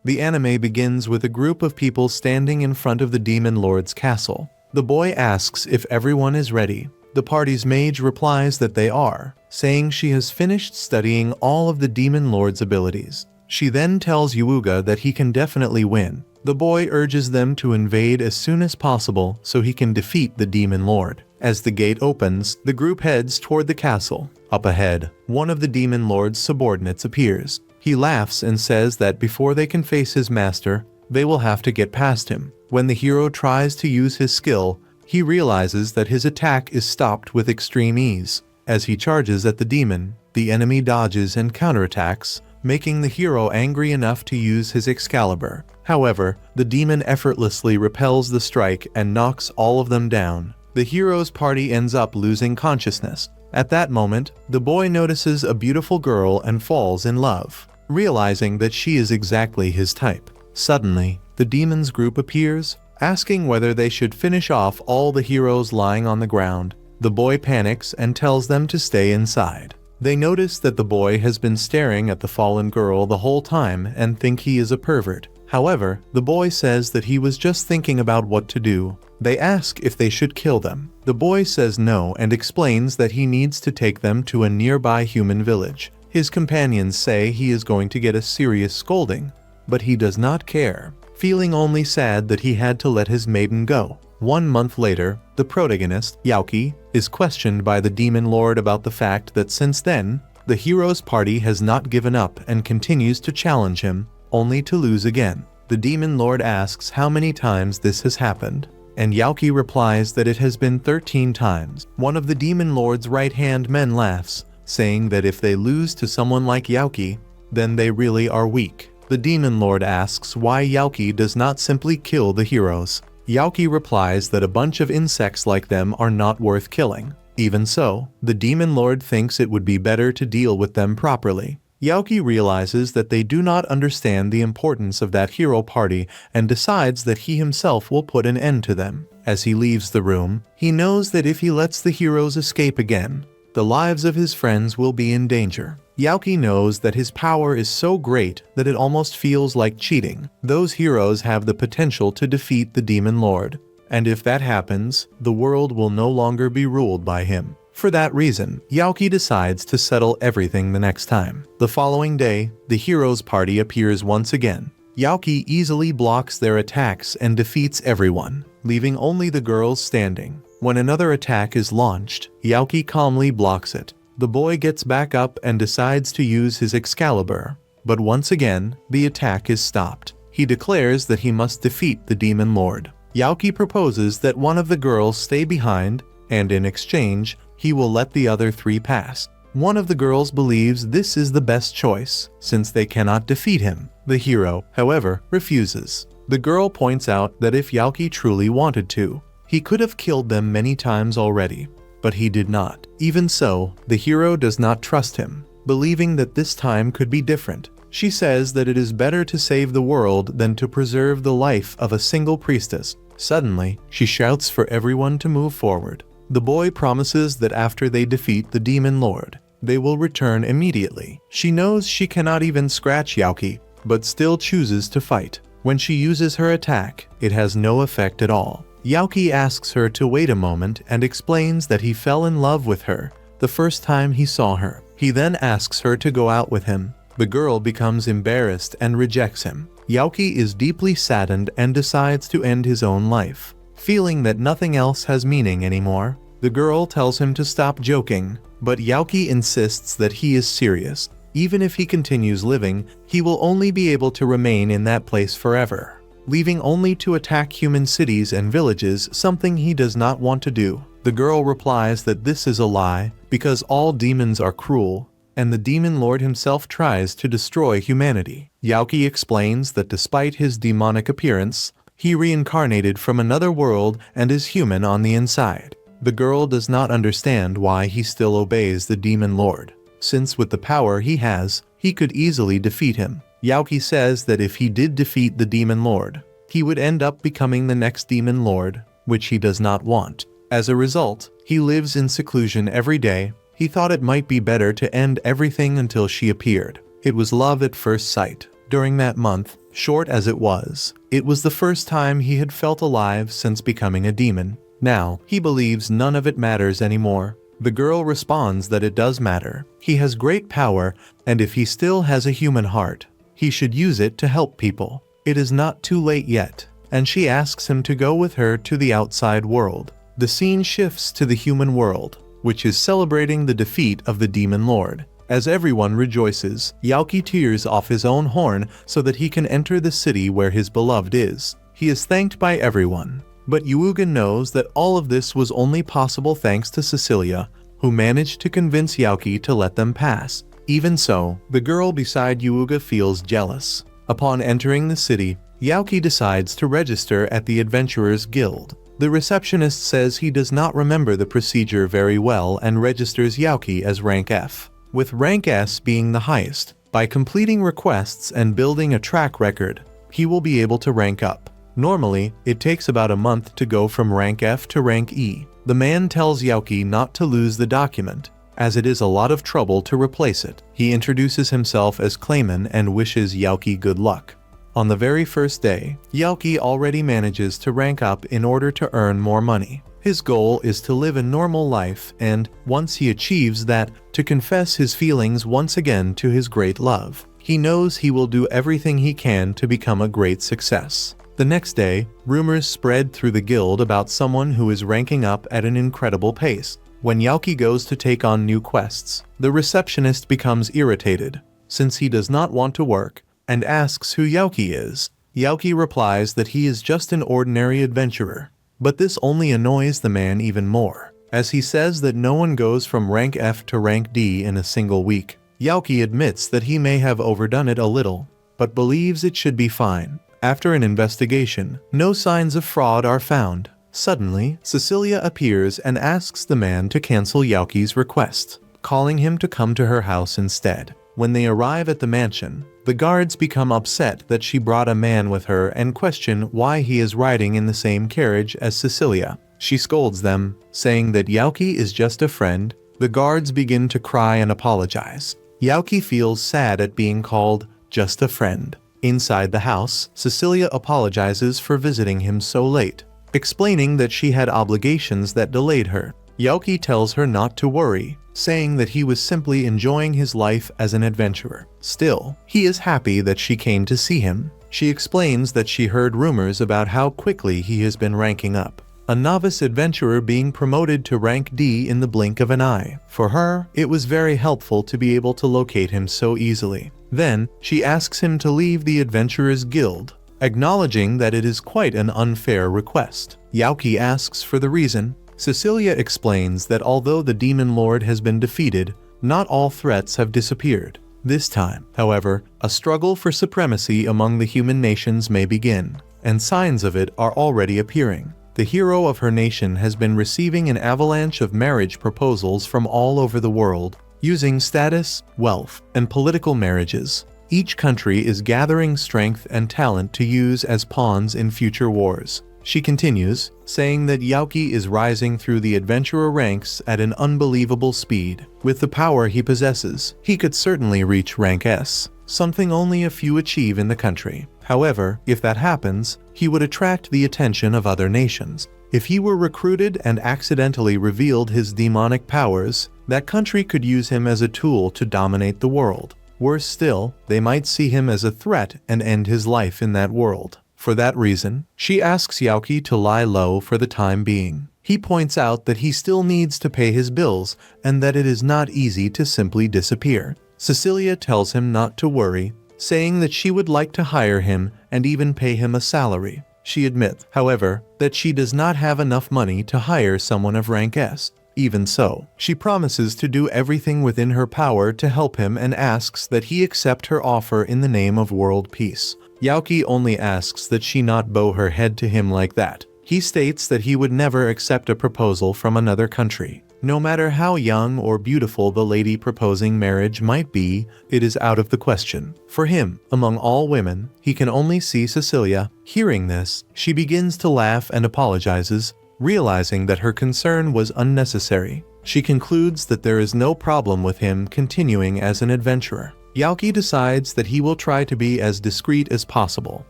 The anime begins with a group of people standing in front of the Demon Lord's castle. The boy asks if everyone is ready. The party's mage replies that they are, saying she has finished studying all of the Demon Lord's abilities. She then tells Yuuga that he can definitely win. The boy urges them to invade as soon as possible so he can defeat the Demon Lord. As the gate opens, the group heads toward the castle. Up ahead, one of the Demon Lord's subordinates appears. He laughs and says that before they can face his master, they will have to get past him. When the hero tries to use his skill, he realizes that his attack is stopped with extreme ease. As he charges at the demon, the enemy dodges and counterattacks, making the hero angry enough to use his Excalibur. However, the demon effortlessly repels the strike and knocks all of them down. The hero's party ends up losing consciousness. At that moment, the boy notices a beautiful girl and falls in love, realizing that she is exactly his type. Suddenly, the demon's group appears, asking whether they should finish off all the heroes lying on the ground. The boy panics and tells them to stay inside. They notice that the boy has been staring at the fallen girl the whole time and think he is a pervert. However, the boy says that he was just thinking about what to do. They ask if they should kill them. The boy says no and explains that he needs to take them to a nearby human village. His companions say he is going to get a serious scolding, but he does not care, feeling only sad that he had to let his maiden go. 1 month later, the protagonist, Youki, is questioned by the Demon Lord about the fact that since then, the hero's party has not given up and continues to challenge him, only to lose again. The Demon Lord asks how many times this has happened, and Youki replies that it has been 13 times. One of the Demon Lord's right-hand men laughs, saying that if they lose to someone like Youki, then they really are weak. The Demon Lord asks why Youki does not simply kill the heroes. Youki replies that a bunch of insects like them are not worth killing. Even so, the Demon Lord thinks it would be better to deal with them properly. Youki realizes that they do not understand the importance of that hero party and decides that he himself will put an end to them. As he leaves the room, he knows that if he lets the heroes escape again, the lives of his friends will be in danger. Youki knows that his power is so great that it almost feels like cheating. Those heroes have the potential to defeat the Demon Lord, and if that happens, the world will no longer be ruled by him. For that reason, Youki decides to settle everything the next time. The following day, the heroes' party appears once again. Youki easily blocks their attacks and defeats everyone, leaving only the girls standing. When another attack is launched, Youki calmly blocks it. The boy gets back up and decides to use his Excalibur, but once again, the attack is stopped. He declares that he must defeat the Demon Lord. Youki proposes that one of the girls stay behind, and in exchange, he will let the other 3 pass. One of the girls believes this is the best choice, since they cannot defeat him. The hero, however, refuses. The girl points out that if Youki truly wanted to, he could have killed them many times already, but he did not. Even so, the hero does not trust him, believing that this time could be different. She says that it is better to save the world than to preserve the life of a single priestess. Suddenly, she shouts for everyone to move forward. The boy promises that after they defeat the Demon Lord, they will return immediately. She knows she cannot even scratch Youki, but still chooses to fight. When she uses her attack, it has no effect at all. Youki asks her to wait a moment and explains that he fell in love with her the first time he saw her. He then asks her to go out with him. The girl becomes embarrassed and rejects him. Youki is deeply saddened and decides to end his own life. Feeling that nothing else has meaning anymore, the girl tells him to stop joking, but Youki insists that he is serious. Even if he continues living, he will only be able to remain in that place forever, leaving only to attack human cities and villages, something he does not want to do. The girl replies that this is a lie, because all demons are cruel, and the Demon Lord himself tries to destroy humanity. Youki explains that despite his demonic appearance, he reincarnated from another world and is human on the inside. The girl does not understand why he still obeys the Demon Lord, since with the power he has, he could easily defeat him. Youki says that if he did defeat the Demon Lord, he would end up becoming the next Demon Lord, which he does not want. As a result, he lives in seclusion every day. He thought it might be better to end everything until she appeared. It was love at first sight. During that month, short as it was the first time he had felt alive since becoming a demon. Now, he believes none of it matters anymore. The girl responds that it does matter. He has great power, and if he still has a human heart, he should use it to help people. It is not too late yet, and she asks him to go with her to the outside world. The scene shifts to the human world, which is celebrating the defeat of the demon lord. As everyone rejoices, Youki tears off his own horn so that he can enter the city where his beloved is. He is thanked by everyone. But Yuuga knows that all of this was only possible thanks to Cecilia, who managed to convince Youki to let them pass. Even so, the girl beside Yuuga feels jealous. Upon entering the city, Youki decides to register at the Adventurers Guild. The receptionist says he does not remember the procedure very well and registers Youki as rank F, with rank S being the highest. By completing requests and building a track record, he will be able to rank up. Normally, it takes about a month to go from rank F to rank E. The man tells Youki not to lose the document, as it is a lot of trouble to replace it. He introduces himself as Clayman and wishes Youki good luck. On the very first day, Youki already manages to rank up in order to earn more money. His goal is to live a normal life and, once he achieves that, to confess his feelings once again to his great love. He knows he will do everything he can to become a great success. The next day, rumors spread through the guild about someone who is ranking up at an incredible pace. When Youki goes to take on new quests, the receptionist becomes irritated, since he does not want to work, and asks who Youki is. Youki replies that he is just an ordinary adventurer. But this only annoys the man even more, as he says that no one goes from rank F to rank D in a single week. Youki admits that he may have overdone it a little, but believes it should be fine. After an investigation, no signs of fraud are found. Suddenly, Cecilia appears and asks the man to cancel Youki's request, calling him to come to her house instead. When they arrive at the mansion, the guards become upset that she brought a man with her and question why he is riding in the same carriage as Cecilia. She scolds them, saying that Youki is just a friend. The guards begin to cry and apologize. Youki feels sad at being called just a friend. Inside the house, Cecilia apologizes for visiting him so late, explaining that she had obligations that delayed her. Youki tells her not to worry, saying that he was simply enjoying his life as an adventurer. Still, he is happy that she came to see him. She explains that she heard rumors about how quickly he has been ranking up. A novice adventurer being promoted to rank D in the blink of an eye. For her, it was very helpful to be able to locate him so easily. Then, she asks him to leave the Adventurers Guild, acknowledging that it is quite an unfair request. Youki asks for the reason. Cecilia explains that although the Demon Lord has been defeated, not all threats have disappeared. This time, however, a struggle for supremacy among the human nations may begin, and signs of it are already appearing. The hero of her nation has been receiving an avalanche of marriage proposals from all over the world, using status, wealth, and political marriages. Each country is gathering strength and talent to use as pawns in future wars. She continues, saying that Youki is rising through the adventurer ranks at an unbelievable speed. With the power he possesses, he could certainly reach rank S, something only a few achieve in the country. However, if that happens, he would attract the attention of other nations. If he were recruited and accidentally revealed his demonic powers, that country could use him as a tool to dominate the world. Worse still, they might see him as a threat and end his life in that world. For that reason, she asks Youki to lie low for the time being. He points out that he still needs to pay his bills and that it is not easy to simply disappear. Cecilia tells him not to worry, saying that she would like to hire him and even pay him a salary. She admits, however, that she does not have enough money to hire someone of rank S. Even so, she promises to do everything within her power to help him and asks that he accept her offer in the name of world peace. Youki only asks that she not bow her head to him like that. He states that he would never accept a proposal from another country. No matter how young or beautiful the lady proposing marriage might be, it is out of the question. For him, among all women, he can only see Cecilia. Hearing this, she begins to laugh and apologizes, realizing that her concern was unnecessary. She concludes that there is no problem with him continuing as an adventurer. Youki decides that he will try to be as discreet as possible.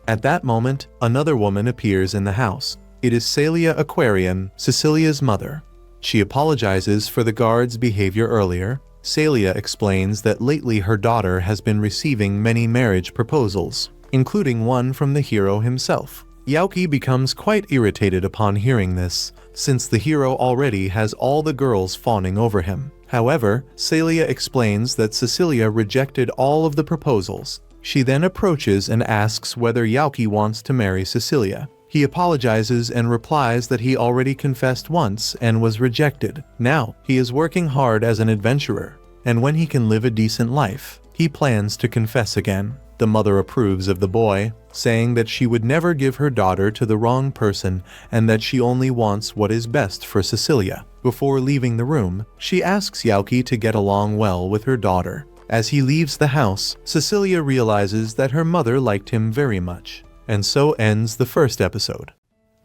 At that moment, another woman appears in the house. It is Celia Aquarian, Cecilia's mother. She apologizes for the guard's behavior earlier. Celia explains that lately her daughter has been receiving many marriage proposals, including one from the hero himself. Youki becomes quite irritated upon hearing this, since the hero already has all the girls fawning over him. However, Celia explains that Cecilia rejected all of the proposals. She then approaches and asks whether Youki wants to marry Cecilia. He apologizes and replies that he already confessed once and was rejected. Now, he is working hard as an adventurer, and when he can live a decent life, he plans to confess again. The mother approves of the boy, saying that she would never give her daughter to the wrong person and that she only wants what is best for Cecilia. Before leaving the room, she asks Youki to get along well with her daughter. As he leaves the house, Cecilia realizes that her mother liked him very much. And so ends the first episode.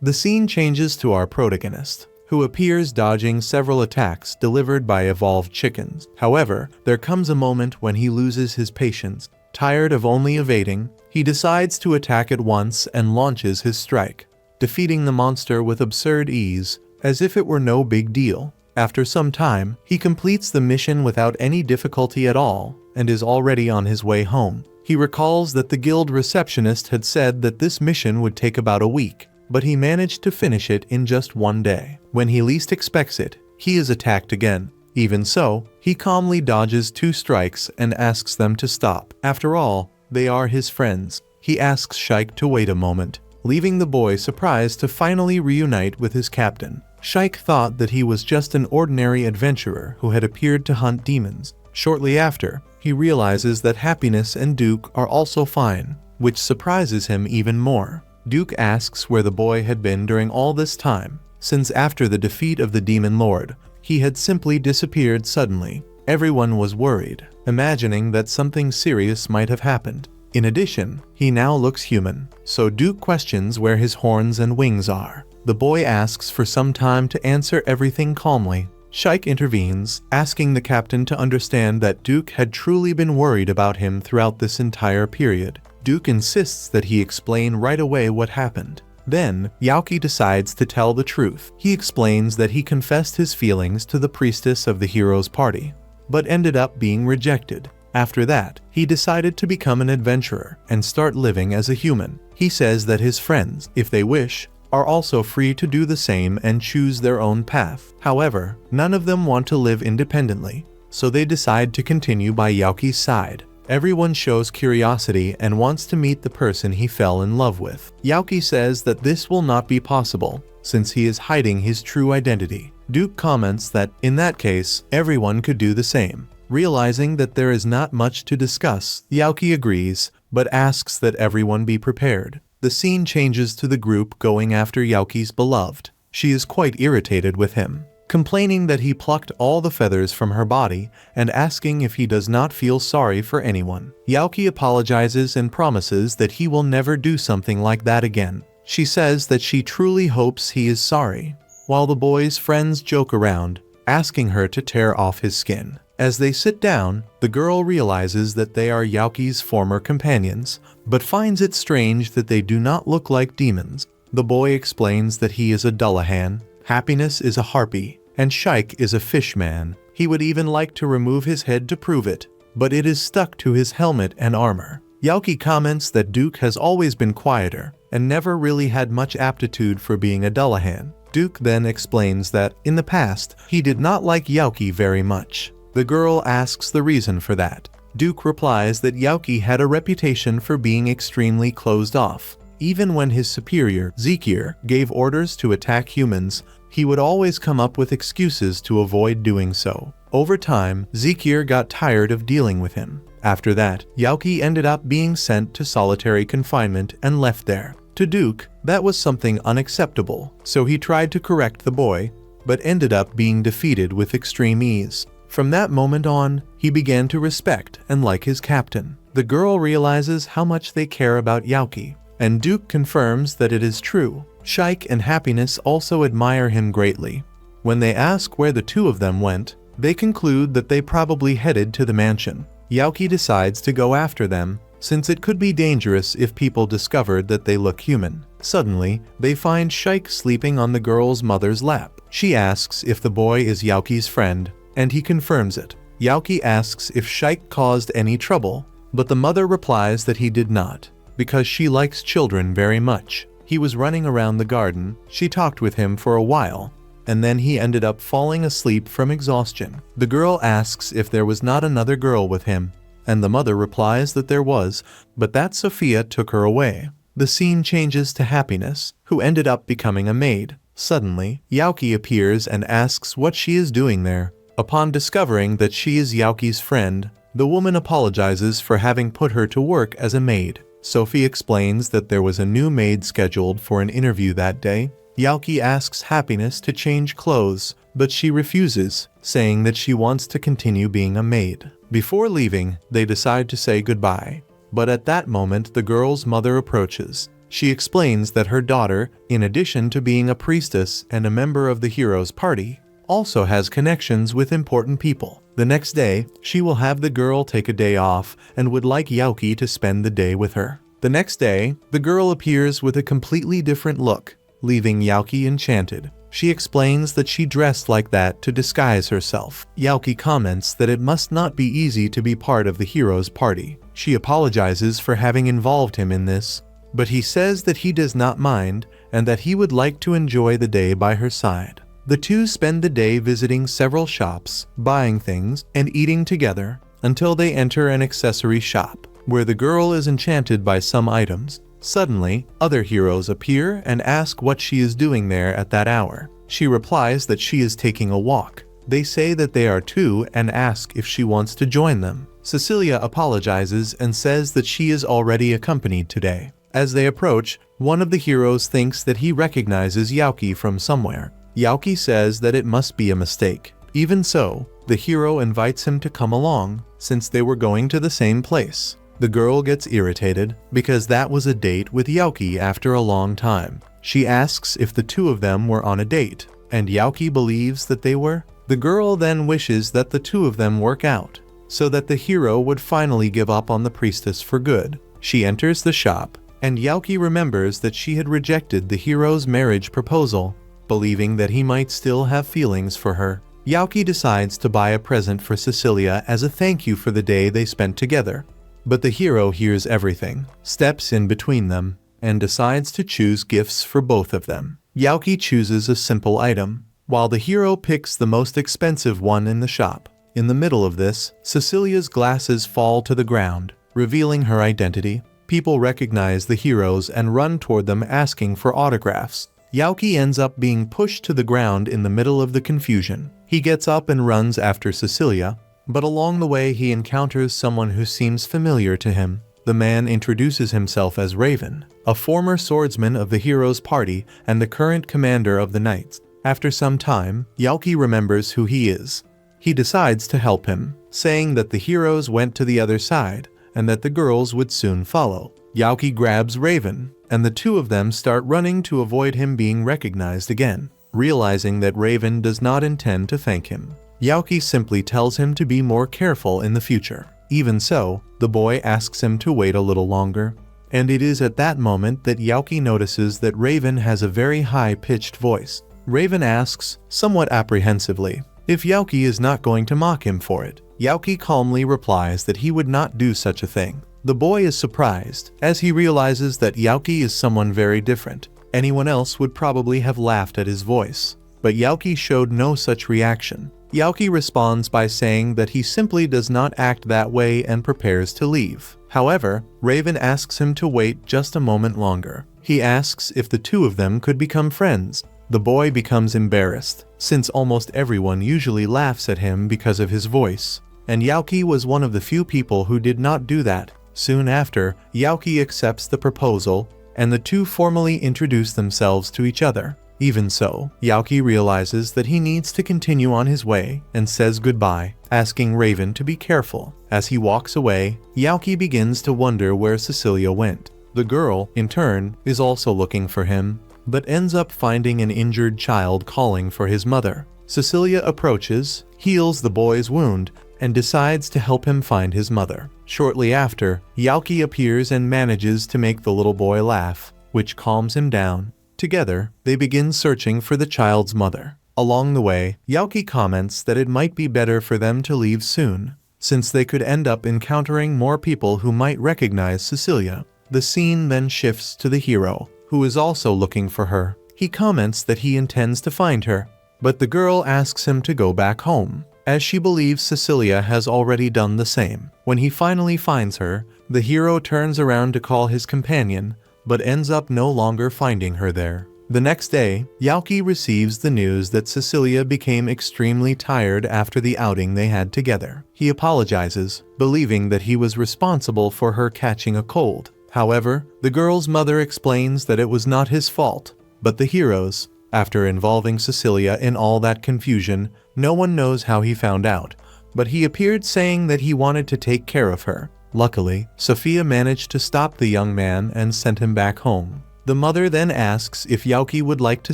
The scene changes to our protagonist, who appears dodging several attacks delivered by evolved chickens. However, there comes a moment when he loses his patience. Tired of only evading, he decides to attack at once and launches his strike, defeating the monster with absurd ease, as if it were no big deal. After some time, he completes the mission without any difficulty at all and is already on his way home. He recalls that the guild receptionist had said that this mission would take about a week, but he managed to finish it in just one day. When he least expects it, he is attacked again. Even so, he calmly dodges 2 strikes and asks them to stop. After all, they are his friends. He asks Shike to wait a moment, leaving the boy surprised to finally reunite with his captain. Shike thought that he was just an ordinary adventurer who had appeared to hunt demons. Shortly after, he realizes that Happiness and Duke are also fine, which surprises him even more. Duke asks where the boy had been during all this time, since after the defeat of the Demon Lord, he had simply disappeared suddenly. Everyone was worried, imagining that something serious might have happened. In addition, he now looks human, so Duke questions where his horns and wings are. The boy asks for some time to answer everything calmly. Shike intervenes, asking the captain to understand that Duke had truly been worried about him throughout this entire period. Duke insists that he explain right away what happened. Then, Youki decides to tell the truth. He explains that he confessed his feelings to the priestess of the hero's party, but ended up being rejected. After that, he decided to become an adventurer and start living as a human. He says that his friends, if they wish, are also free to do the same and choose their own path. However, none of them want to live independently, so they decide to continue by Youki's side. Everyone shows curiosity and wants to meet the person he fell in love with. Youki says that this will not be possible, since he is hiding his true identity. Duke comments that, in that case, everyone could do the same. Realizing that there is not much to discuss, Youki agrees, but asks that everyone be prepared. The scene changes to the group going after Youki's beloved. She is quite irritated with him, complaining that he plucked all the feathers from her body and asking if he does not feel sorry for anyone. Youki apologizes and promises that he will never do something like that again. She says that she truly hopes he is sorry, while the boy's friends joke around, asking her to tear off his skin. As they sit down, the girl realizes that they are Youki's former companions, but finds it strange that they do not look like demons. The boy explains that he is a Dullahan, Happiness is a harpy, and Shike is a fishman. He would even like to remove his head to prove it, but it is stuck to his helmet and armor. Youki comments that Duke has always been quieter and never really had much aptitude for being a Dullahan. Duke then explains that, in the past, he did not like Youki very much. The girl asks the reason for that. Duke replies that Youki had a reputation for being extremely closed off. Even when his superior, Zekir, gave orders to attack humans, he would always come up with excuses to avoid doing so. Over time, Zekir got tired of dealing with him. After that, Youki ended up being sent to solitary confinement and left there. To Duke, that was something unacceptable, so he tried to correct the boy, but ended up being defeated with extreme ease. From that moment on, he began to respect and like his captain. The girl realizes how much they care about Youki, and Duke confirms that it is true. Shike and Happiness also admire him greatly. When they ask where the two of them went, they conclude that they probably headed to the mansion. Youki decides to go after them, since it could be dangerous if people discovered that they look human. Suddenly, they find Shike sleeping on the girl's mother's lap. She asks if the boy is Youki's friend, and he confirms it. Youki asks if Shike caused any trouble, but the mother replies that he did not, because she likes children very much. He was running around the garden, she talked with him for a while, and then he ended up falling asleep from exhaustion. The girl asks if there was not another girl with him, and the mother replies that there was, but that Sophia took her away. The scene changes to Happiness, who ended up becoming a maid. Suddenly, Youki appears and asks what she is doing there. Upon discovering that she is Youki's friend, the woman apologizes for having put her to work as a maid. Sophie explains that there was a new maid scheduled for an interview that day. Youki asks Happiness to change clothes, but she refuses, saying that she wants to continue being a maid. Before leaving, they decide to say goodbye. But at that moment, the girl's mother approaches. She explains that her daughter, in addition to being a priestess and a member of the hero's party, also has connections with important people. The next day, she will have the girl take a day off and would like Youki to spend the day with her. The next day, the girl appears with a completely different look, leaving Youki enchanted. She explains that she dressed like that to disguise herself. Youki comments that it must not be easy to be part of the hero's party. She apologizes for having involved him in this, but he says that he does not mind and that he would like to enjoy the day by her side. The two spend the day visiting several shops, buying things, and eating together until they enter an accessory shop, where the girl is enchanted by some items. Suddenly, other heroes appear and ask what she is doing there at that hour. She replies that she is taking a walk. They say that they are two and ask if she wants to join them. Cecilia apologizes and says that she is already accompanied today. As they approach, one of the heroes thinks that he recognizes Youki from somewhere. Youki says that it must be a mistake. Even so, the hero invites him to come along, since they were going to the same place. The girl gets irritated, because that was a date with Youki after a long time. She asks if the two of them were on a date, and Youki believes that they were. The girl then wishes that the two of them work out, so that the hero would finally give up on the priestess for good. She enters the shop, and Youki remembers that she had rejected the hero's marriage proposal, believing that he might still have feelings for her. Youki decides to buy a present for Cecilia as a thank you for the day they spent together. But the hero hears everything, steps in between them, and decides to choose gifts for both of them. Youki chooses a simple item, while the hero picks the most expensive one in the shop. In the middle of this, Cecilia's glasses fall to the ground, revealing her identity. People recognize the heroes and run toward them asking for autographs. Youki ends up being pushed to the ground in the middle of the confusion. He gets up and runs after Cecilia, but along the way he encounters someone who seems familiar to him. The man introduces himself as Raven, a former swordsman of the hero's party and the current commander of the knights. After some time, Youki remembers who he is. He decides to help him, saying that the heroes went to the other side and that the girls would soon follow. Youki grabs Raven, and the two of them start running to avoid him being recognized again, realizing that Raven does not intend to thank him. Youki simply tells him to be more careful in the future. Even so, the boy asks him to wait a little longer, and it is at that moment that Youki notices that Raven has a very high-pitched voice. Raven asks, somewhat apprehensively, if Youki is not going to mock him for it. Youki calmly replies that he would not do such a thing. The boy is surprised, as he realizes that Youki is someone very different. Anyone else would probably have laughed at his voice, but Youki showed no such reaction. Youki responds by saying that he simply does not act that way and prepares to leave. However, Raven asks him to wait just a moment longer. He asks if the two of them could become friends. The boy becomes embarrassed, since almost everyone usually laughs at him because of his voice, and Youki was one of the few people who did not do that. Soon after, Youki accepts the proposal, and the two formally introduce themselves to each other. Even so, Youki realizes that he needs to continue on his way and says goodbye, asking Raven to be careful. As he walks away, Youki begins to wonder where Cecilia went. The girl, in turn, is also looking for him, but ends up finding an injured child calling for his mother. Cecilia approaches, heals the boy's wound, and decides to help him find his mother. Shortly after, Youki appears and manages to make the little boy laugh, which calms him down. Together, they begin searching for the child's mother. Along the way, Youki comments that it might be better for them to leave soon, since they could end up encountering more people who might recognize Cecilia. The scene then shifts to the hero, who is also looking for her. He comments that he intends to find her, but the girl asks him to go back home, as she believes Cecilia has already done the same. When he finally finds her, the hero turns around to call his companion, but ends up no longer finding her there. The next day, Youki receives the news that Cecilia became extremely tired after the outing they had together. He apologizes, believing that he was responsible for her catching a cold. However, the girl's mother explains that it was not his fault, but the hero's. After involving Cecilia in all that confusion, no one knows how he found out, but he appeared saying that he wanted to take care of her. Luckily, Sophia managed to stop the young man and sent him back home. The mother then asks if Youki would like to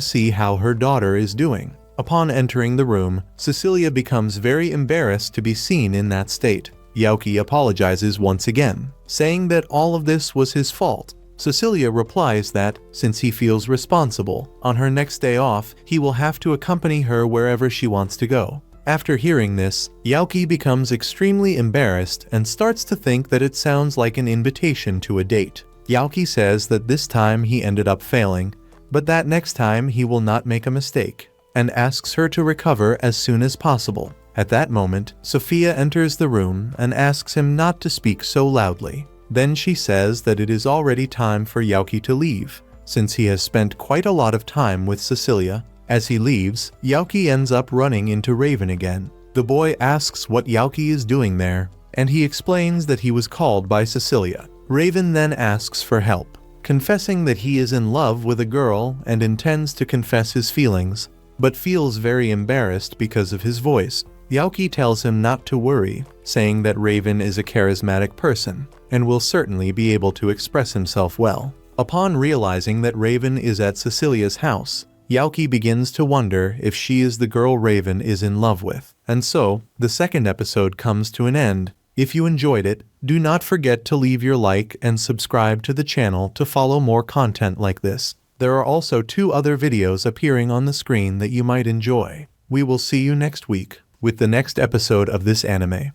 see how her daughter is doing. Upon entering the room, Cecilia becomes very embarrassed to be seen in that state. Youki apologizes once again, saying that all of this was his fault. Cecilia replies that, since he feels responsible, on her next day off, he will have to accompany her wherever she wants to go. After hearing this, Youki becomes extremely embarrassed and starts to think that it sounds like an invitation to a date. Youki says that this time he ended up failing, but that next time he will not make a mistake, and asks her to recover as soon as possible. At that moment, Sophia enters the room and asks him not to speak so loudly. Then she says that it is already time for Youki to leave, since he has spent quite a lot of time with Cecilia. As he leaves, Youki ends up running into Raven again. The boy asks what Youki is doing there, and he explains that he was called by Cecilia. Raven then asks for help, confessing that he is in love with a girl and intends to confess his feelings, but feels very embarrassed because of his voice. Youki tells him not to worry, saying that Raven is a charismatic person and will certainly be able to express himself well. Upon realizing that Raven is at Cecilia's house, Youki begins to wonder if she is the girl Raven is in love with. And so, the second episode comes to an end. If you enjoyed it, do not forget to leave your like and subscribe to the channel to follow more content like this. There are also 2 other videos appearing on the screen that you might enjoy. We will see you next week with the next episode of this anime.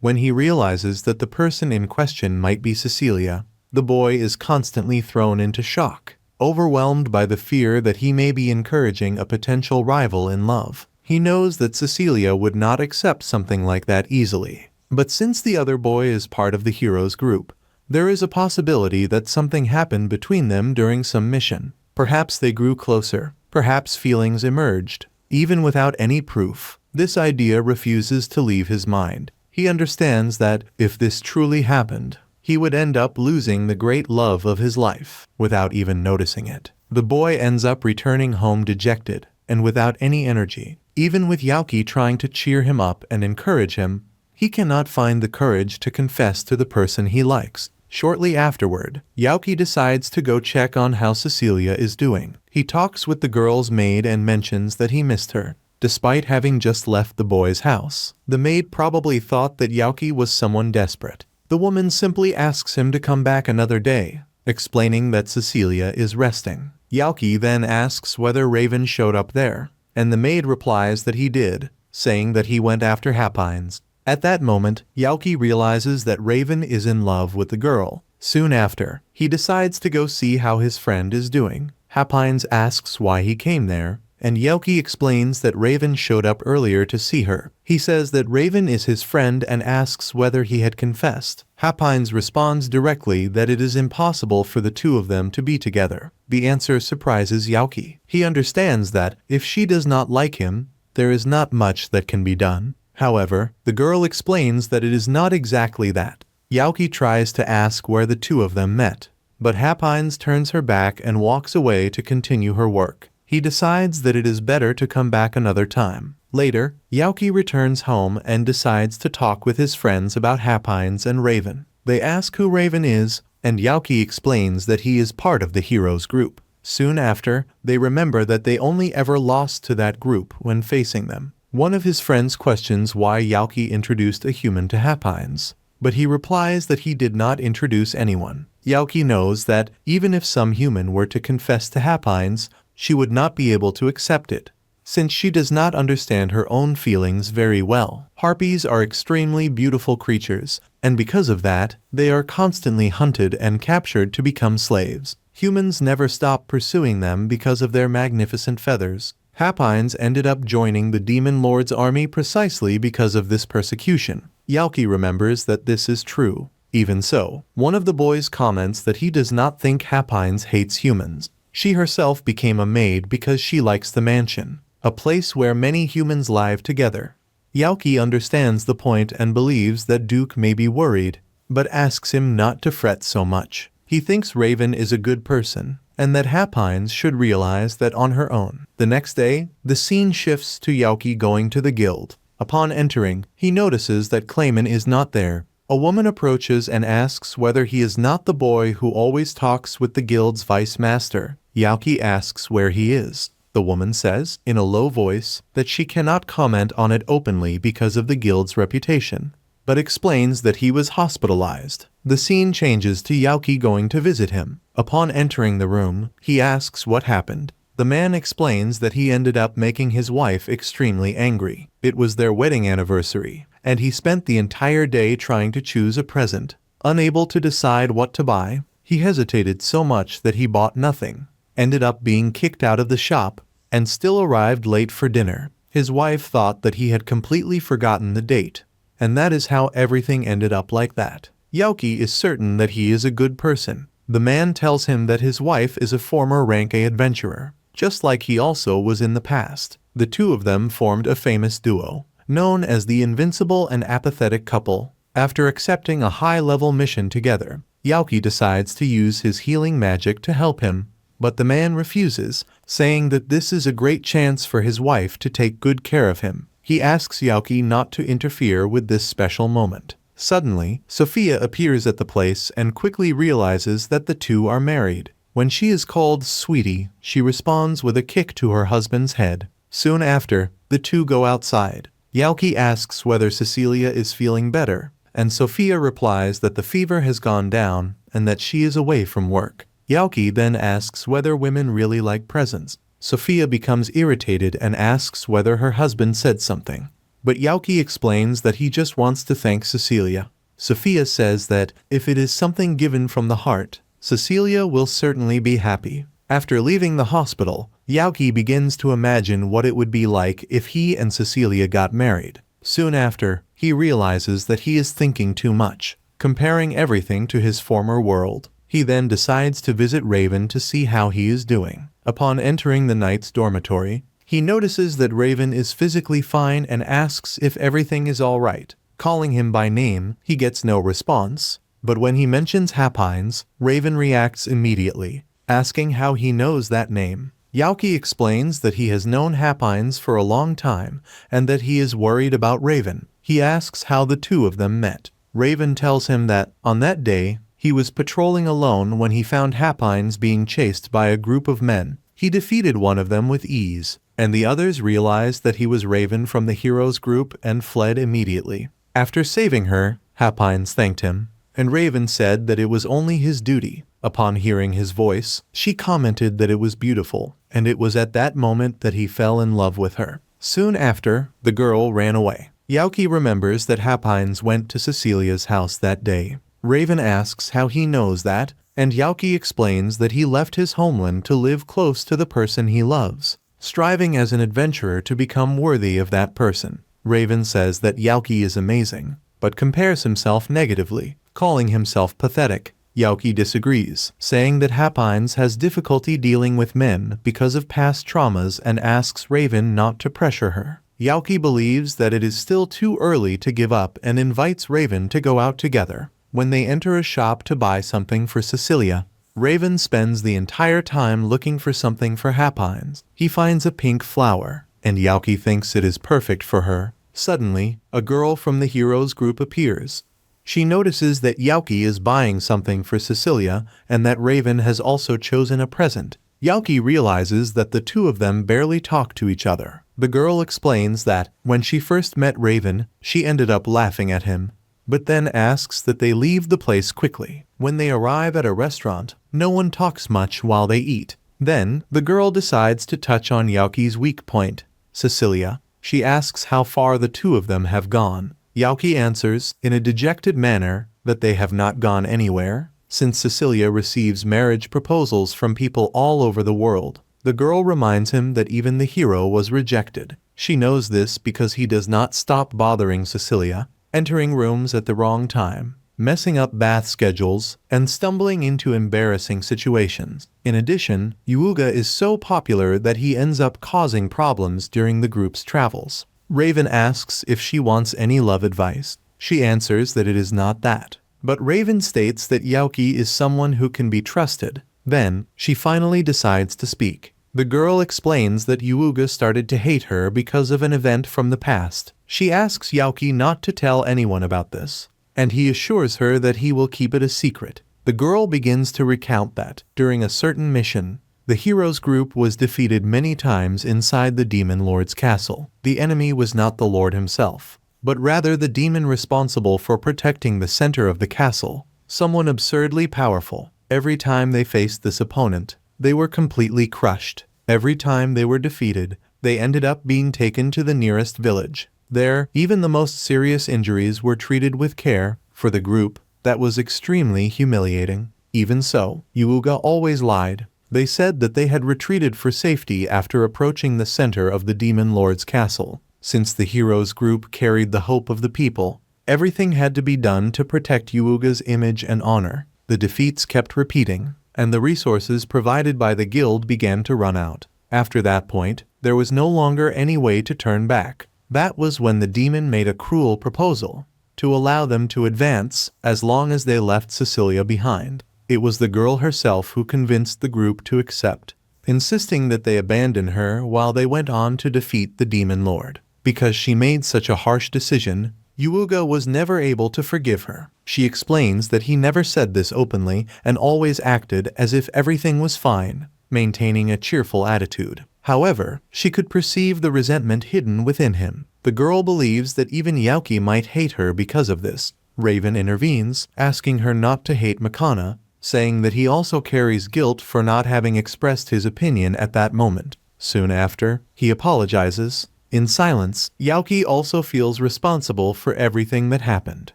When he realizes that the person in question might be Cecilia, the boy is constantly thrown into shock, overwhelmed by the fear that he may be encouraging a potential rival in love. He knows that Cecilia would not accept something like that easily. But since the other boy is part of the hero's group, there is a possibility that something happened between them during some mission. Perhaps they grew closer, perhaps feelings emerged. Even without any proof, this idea refuses to leave his mind. He understands that, if this truly happened, he would end up losing the great love of his life, without even noticing it. The boy ends up returning home dejected, and without any energy. Even with Youki trying to cheer him up and encourage him, he cannot find the courage to confess to the person he likes. Shortly afterward, Youki decides to go check on how Cecilia is doing. He talks with the girl's maid and mentions that he missed her, despite having just left the boy's house. The maid probably thought that Youki was someone desperate. The woman simply asks him to come back another day, explaining that Cecilia is resting. Youki then asks whether Raven showed up there, and the maid replies that he did, saying that he went after Hapines. At that moment, Youki realizes that Raven is in love with the girl. Soon after, he decides to go see how his friend is doing. Hapines asks why he came there, and Youki explains that Raven showed up earlier to see her. He says that Raven is his friend and asks whether he had confessed. Hapines responds directly that it is impossible for the two of them to be together. The answer surprises Youki. He understands that, if she does not like him, there is not much that can be done. However, the girl explains that it is not exactly that. Youki tries to ask where the two of them met, but Hapines turns her back and walks away to continue her work. He decides that it is better to come back another time. Later, Youki returns home and decides to talk with his friends about Hapines and Raven. They ask who Raven is, and Youki explains that he is part of the hero's group. Soon after, they remember that they only ever lost to that group when facing them. One of his friends questions why Youki introduced a human to Happines, but he replies that he did not introduce anyone. Youki knows that even if some human were to confess to Happines, she would not be able to accept it, since she does not understand her own feelings very well. Harpies are extremely beautiful creatures, and because of that, they are constantly hunted and captured to become slaves. Humans never stop pursuing them because of their magnificent feathers. Happines ended up joining the Demon Lord's army precisely because of this persecution. Youki remembers that this is true. Even so, one of the boys comments that he does not think Happines hates humans. She herself became a maid because she likes the mansion, a place where many humans live together. Youki understands the point and believes that Duke may be worried, but asks him not to fret so much. He thinks Raven is a good person, and that Happines should realize that on her own. The next day, the scene shifts to Youki going to the guild. Upon entering, he notices that Clayman is not there. A woman approaches and asks whether he is not the boy who always talks with the guild's vice master. Youki asks where he is. The woman says, in a low voice, that she cannot comment on it openly because of the guild's reputation, but explains that he was hospitalized. The scene changes to Youki going to visit him. Upon entering the room, he asks what happened. The man explains that he ended up making his wife extremely angry. It was their wedding anniversary, and he spent the entire day trying to choose a present. Unable to decide what to buy, he hesitated so much that he bought nothing, ended up being kicked out of the shop, and still arrived late for dinner. His wife thought that he had completely forgotten the date, and that is how everything ended up like that. Youki is certain that he is a good person. The man tells him that his wife is a former rank A adventurer, just like he also was in the past. The two of them formed a famous duo, known as the Invincible and Apathetic Couple. After accepting a high-level mission together, Youki decides to use his healing magic to help him, but the man refuses, saying that this is a great chance for his wife to take good care of him. He asks Youki not to interfere with this special moment. Suddenly, Sophia appears at the place and quickly realizes that the two are married. When she is called sweetie, she responds with a kick to her husband's head. Soon after, the two go outside. Youki asks whether Cecilia is feeling better, and Sophia replies that the fever has gone down and that she is away from work. Youki then asks whether women really like presents. Sophia becomes irritated and asks whether her husband said something, but Youki explains that he just wants to thank Cecilia. Sophia says that if it is something given from the heart, Cecilia will certainly be happy. After leaving the hospital, Youki begins to imagine what it would be like if he and Cecilia got married. Soon after, he realizes that he is thinking too much, comparing everything to his former world. He then decides to visit Raven to see how he is doing. Upon entering the knight's dormitory, he notices that Raven is physically fine and asks if everything is all right. Calling him by name, he gets no response, but when he mentions Happines, Raven reacts immediately, asking how he knows that name. Youki explains that he has known Happines for a long time and that he is worried about Raven. He asks how the two of them met. Raven tells him that, on that day, he was patrolling alone when he found Happines being chased by a group of men. He defeated one of them with ease, and the others realized that he was Raven from the heroes group and fled immediately. After saving her, Happines thanked him, and Raven said that it was only his duty. Upon hearing his voice, she commented that it was beautiful, and it was at that moment that he fell in love with her. Soon after, the girl ran away. Youki remembers that Happines went to Cecilia's house that day. Raven asks how he knows that, and Youki explains that he left his homeland to live close to the person he loves, striving as an adventurer to become worthy of that person. Raven says that Youki is amazing, but compares himself negatively, calling himself pathetic. Youki disagrees, saying that Happines has difficulty dealing with men because of past traumas and asks Raven not to pressure her. Youki believes that it is still too early to give up and invites Raven to go out together. When they enter a shop to buy something for Cecilia, Raven spends the entire time looking for something for Happines. He finds a pink flower, and Youki thinks it is perfect for her. Suddenly, a girl from the heroes group appears. She notices that Youki is buying something for Cecilia and that Raven has also chosen a present. Youki realizes that the two of them barely talk to each other. The girl explains that, when she first met Raven, she ended up laughing at him, but then asks that they leave the place quickly. When they arrive at a restaurant, no one talks much while they eat. Then, the girl decides to touch on Youki's weak point, Cecilia. She asks how far the two of them have gone. Youki answers, in a dejected manner, that they have not gone anywhere, since Cecilia receives marriage proposals from people all over the world. The girl reminds him that even the hero was rejected. She knows this because he does not stop bothering Cecilia, entering rooms at the wrong time, messing up bath schedules, and stumbling into embarrassing situations. In addition, Yuuga is so popular that he ends up causing problems during the group's travels. Raven asks if she wants any love advice. She answers that it is not that. But Raven states that Youki is someone who can be trusted. Then, she finally decides to speak. The girl explains that Yuuga started to hate her because of an event from the past. She asks Youki not to tell anyone about this, and he assures her that he will keep it a secret. The girl begins to recount that, during a certain mission, the hero's group was defeated many times inside the Demon Lord's castle. The enemy was not the Lord himself, but rather the demon responsible for protecting the center of the castle, someone absurdly powerful. Every time they faced this opponent, they were completely crushed. Every time they were defeated, they ended up being taken to the nearest village. There, even the most serious injuries were treated with care. For the group, that was extremely humiliating. Even so, Yuuga always lied. They said that they had retreated for safety after approaching the center of the Demon Lord's castle. Since the hero's group carried the hope of the people, everything had to be done to protect Yuuga's image and honor. The defeats kept repeating, and the resources provided by the guild began to run out. After that point, there was no longer any way to turn back. That was when the demon made a cruel proposal to allow them to advance as long as they left Cecilia behind. It was the girl herself who convinced the group to accept, insisting that they abandon her while they went on to defeat the Demon Lord. Because she made such a harsh decision, Yuuga was never able to forgive her. She explains that he never said this openly and always acted as if everything was fine, maintaining a cheerful attitude. However, she could perceive the resentment hidden within him. The girl believes that even Youki might hate her because of this. Raven intervenes, asking her not to hate Makana, saying that he also carries guilt for not having expressed his opinion at that moment. Soon after, he apologizes. In silence, Youki also feels responsible for everything that happened.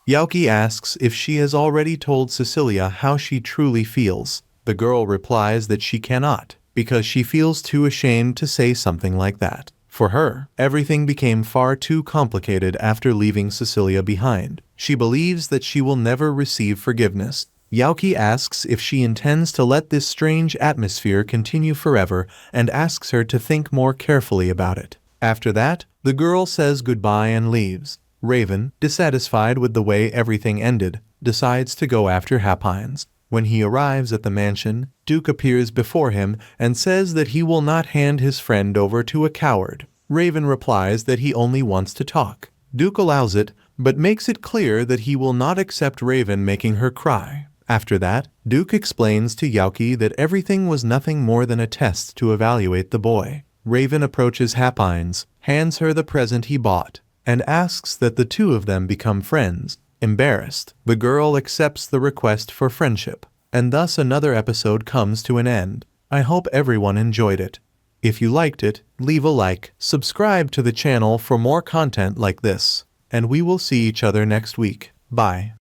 Youki asks if she has already told Cecilia how she truly feels. The girl replies that she cannot, because she feels too ashamed to say something like that. For her, everything became far too complicated after leaving Cecilia behind. She believes that she will never receive forgiveness. Youki asks if she intends to let this strange atmosphere continue forever and asks her to think more carefully about it. After that, the girl says goodbye and leaves. Raven, dissatisfied with the way everything ended, decides to go after Hapines. When he arrives at the mansion, Duke appears before him and says that he will not hand his friend over to a coward. Raven replies that he only wants to talk. Duke allows it, but makes it clear that he will not accept Raven making her cry. After that, Duke explains to Youki that everything was nothing more than a test to evaluate the boy. Raven approaches Hapines, hands her the present he bought, and asks that the two of them become friends. Embarrassed, the girl accepts the request for friendship, and thus another episode comes to an end. I hope everyone enjoyed it. If you liked it, leave a like, subscribe to the channel for more content like this, and we will see each other next week. Bye.